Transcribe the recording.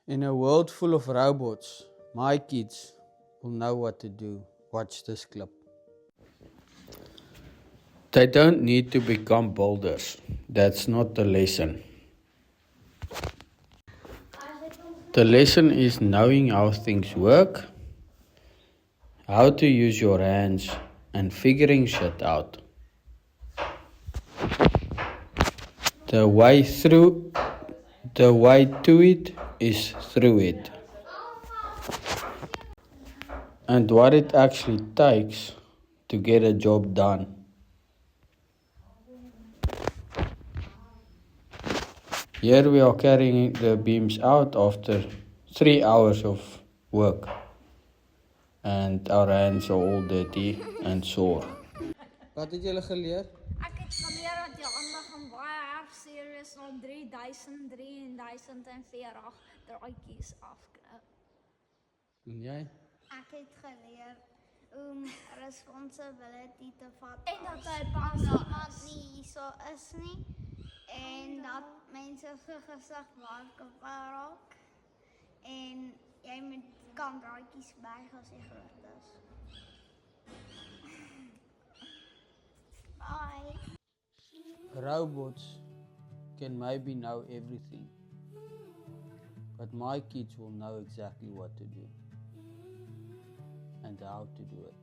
In a world full of robots, my kids will know what to do. Watch this clip. They don't need to become builders. That's not the lesson. The lesson is knowing how things work, how to use your hands, and figuring shit out. The way to it is through it. And what it actually takes to get a job done. Here we are carrying the beams out after 3 hours of work. And our hands are all dirty and sore. Wat het julle geleer? Ek het geleer dat jou aandag gaan baie erg serious na 3040 draadjies afknip. En jy? Ek het geleer om responsibility te vat. En dat hy as bang iemand nie hierso is nie en dat mense se gesig baie kapot raak en jy moet kan draadjies buig as jy groot is. Bye. Robots can maybe know everything. But my kids will know exactly what to do and how to do it.